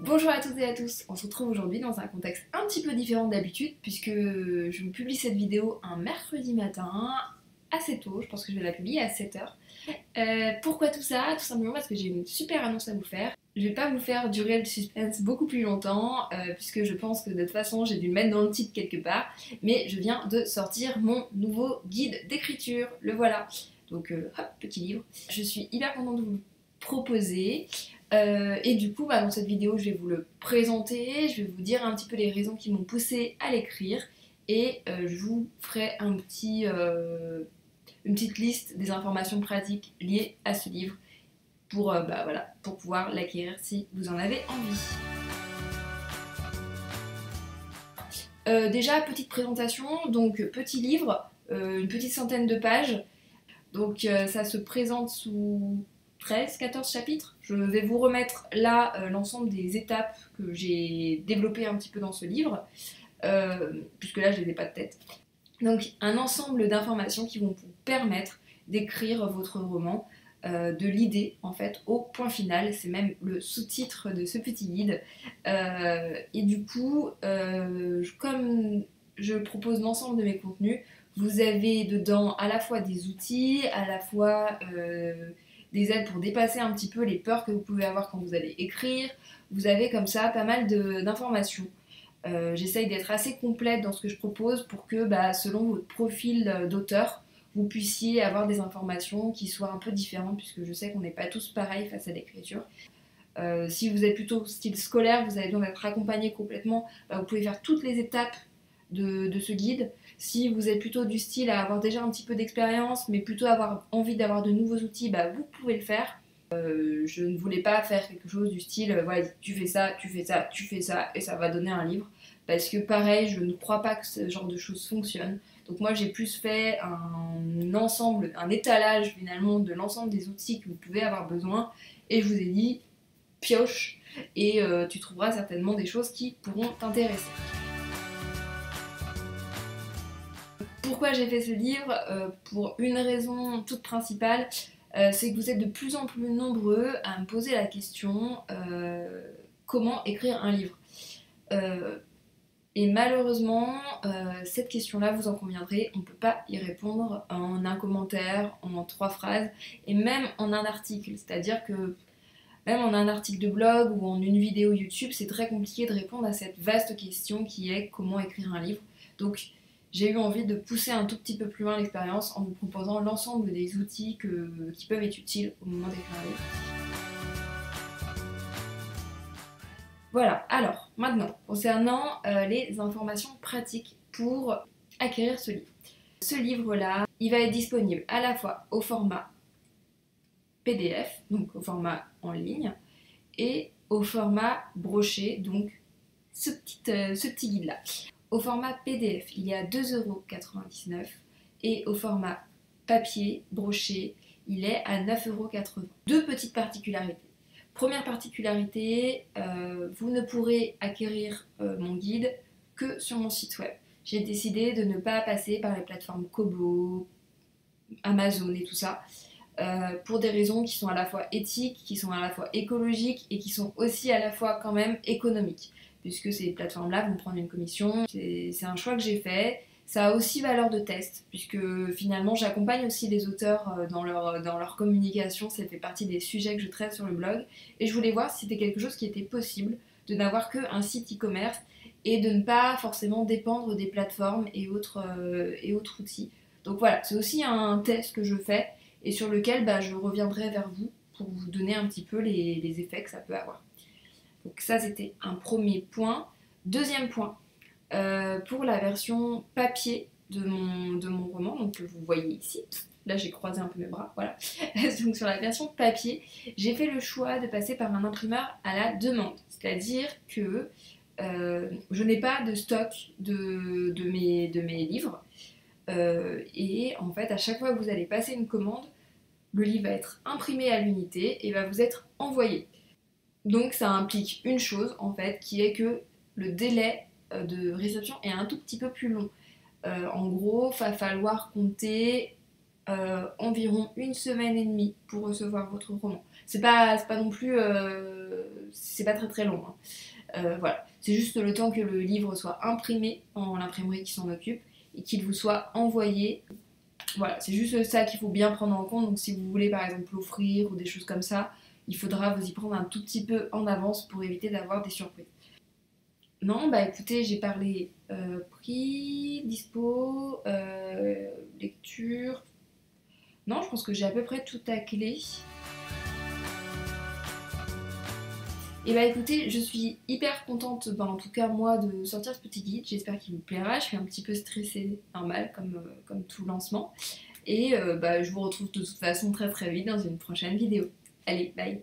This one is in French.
Bonjour à toutes et à tous, on se retrouve aujourd'hui dans un contexte un petit peu différent d'habitude puisque je vous publie cette vidéo un mercredi matin assez tôt, je pense que je vais la publier à 7h. Pourquoi tout ça? Tout simplement parce que j'ai une super annonce à vous faire. Je vais pas vous faire durer le suspense beaucoup plus longtemps puisque je pense que de toute façon j'ai dû le mettre dans le titre quelque part, mais je viens de sortir mon nouveau guide d'écriture, le voilà. Donc hop, petit livre. Je suis hyper contente de vous le proposer. Et du coup, dans cette vidéo, je vais vous le présenter, je vais vous dire un petit peu les raisons qui m'ont poussé à l'écrire et je vous ferai une petite liste des informations pratiques liées à ce livre pour, pour pouvoir l'acquérir si vous en avez envie. Déjà, petite présentation, donc petit livre, une petite centaine de pages, donc ça se présente sous 13-14 chapitres. Je vais vous remettre là l'ensemble des étapes que j'ai développées un petit peu dans ce livre, puisque là je les ai pas de tête. Donc un ensemble d'informations qui vont vous permettre d'écrire votre roman, de l'idée en fait au point final, c'est même le sous-titre de ce petit guide. Et du coup, comme je propose l'ensemble de mes contenus, vous avez dedans à la fois des outils, à la fois des aides pour dépasser un petit peu les peurs que vous pouvez avoir quand vous allez écrire. Vous avez comme ça pas mal d'informations. J'essaye d'être assez complète dans ce que je propose pour que, selon votre profil d'auteur, vous puissiez avoir des informations qui soient un peu différentes, puisque je sais qu'on n'est pas tous pareils face à l'écriture. Si vous êtes plutôt style scolaire, vous avez besoin d'être accompagné complètement, vous pouvez faire toutes les étapes de ce guide. Si vous êtes plutôt du style à avoir déjà un petit peu d'expérience, mais plutôt avoir envie d'avoir de nouveaux outils, vous pouvez le faire. Je ne voulais pas faire quelque chose du style, voilà, tu fais ça, tu fais ça, tu fais ça, et ça va donner un livre. Parce que pareil, je ne crois pas que ce genre de choses fonctionne. Donc moi j'ai plus fait un ensemble, un étalage finalement de l'ensemble des outils que vous pouvez avoir besoin. Et je vous ai dit, pioche, et tu trouveras certainement des choses qui pourront t'intéresser. Pourquoi j'ai fait ce livre? Pour une raison toute principale, c'est que vous êtes de plus en plus nombreux à me poser la question comment écrire un livre. Et malheureusement, cette question-là, vous en conviendrez, on ne peut pas y répondre en un commentaire, en 3 phrases, et même en un article. C'est-à-dire que même en un article de blog ou en une vidéo YouTube, c'est très compliqué de répondre à cette vaste question qui est comment écrire un livre. Donc j'ai eu envie de pousser un tout petit peu plus loin l'expérience en vous proposant l'ensemble des outils qui peuvent être utiles au moment d'écrire un livre. Voilà, alors maintenant, concernant les informations pratiques pour acquérir ce livre. Ce livre-là, il va être disponible à la fois au format PDF, donc au format en ligne, et au format broché, donc ce petit guide-là. Au format PDF, il y a 2,99 € et au format papier broché, il est à 9,80 €. Deux petites particularités. Première particularité, vous ne pourrez acquérir mon guide que sur mon site web. J'ai décidé de ne pas passer par les plateformes Kobo, Amazon et tout ça, pour des raisons qui sont à la fois éthiques, qui sont à la fois écologiques et qui sont aussi à la fois quand même économiques. Puisque ces plateformes-là vont prendre une commission. C'est un choix que j'ai fait. Ça a aussi valeur de test, puisque finalement j'accompagne aussi les auteurs dans leur communication, ça fait partie des sujets que je traite sur le blog, et je voulais voir si c'était quelque chose qui était possible, de n'avoir qu'un site e-commerce, et de ne pas forcément dépendre des plateformes et autres outils. Donc voilà, c'est aussi un test que je fais, et sur lequel je reviendrai vers vous pour vous donner un petit peu les effets que ça peut avoir. Donc ça c'était un premier point. Deuxième point, pour la version papier de mon roman, donc que vous voyez ici, là j'ai croisé un peu mes bras, voilà. Donc sur la version papier, j'ai fait le choix de passer par un imprimeur à la demande, c'est-à-dire que je n'ai pas de stock de mes livres, et en fait à chaque fois que vous allez passer une commande, le livre va être imprimé à l'unité et va vous être envoyé. Donc ça implique une chose en fait, qui est que le délai de réception est un tout petit peu plus long. En gros, il va falloir compter environ 1 semaine et demie pour recevoir votre roman. C'est pas non plus... c'est pas très très long. Hein. Voilà, c'est juste le temps que le livre soit imprimé en l'imprimerie qui s'en occupe et qu'il vous soit envoyé. Voilà, c'est juste ça qu'il faut bien prendre en compte. Donc si vous voulez par exemple l'offrir ou des choses comme ça, il faudra vous y prendre un tout petit peu en avance pour éviter d'avoir des surprises. Non, bah écoutez, j'ai parlé prix, dispo, lecture. Non, je pense que j'ai à peu près tout à clé. Et bah écoutez, je suis hyper contente, en tout cas moi, de sortir ce petit guide. J'espère qu'il vous plaira. Je suis un petit peu stressée, normal, comme tout lancement. Et bah, je vous retrouve de toute façon très très vite dans une prochaine vidéo. Allez, bye!